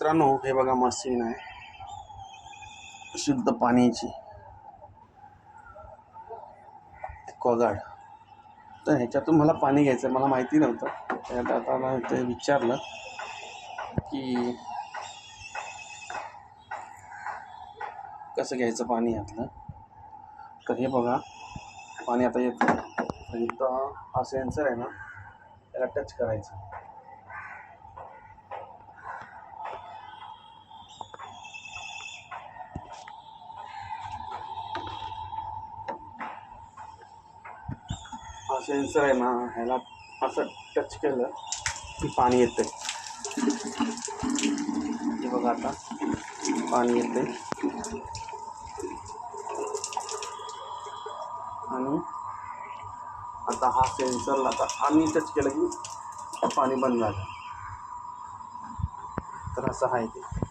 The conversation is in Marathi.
मित्रांनो, हे बघा मशीन आहे शुद्ध पाण्याची एक्वागार्ड. तर ह्याच्यातून मला पाणी घ्यायचं, मला माहिती नव्हतं. त्यात आता मला ते विचारलं की कसं घ्यायचं पाणी यातलं. तर हे बघा पाणी आता येतं. तर इथं हा सेन्सर आहे ना, त्याला टच करायचं. हा सेन्सर आहे ना, ह्याला असं टच केलं की पाणी येते. हे बघा आता पाणी येते आणि आता हा सेन्सरला आता आम्ही टच केलं की पाणी बंद झालं. तर असं आहे ते.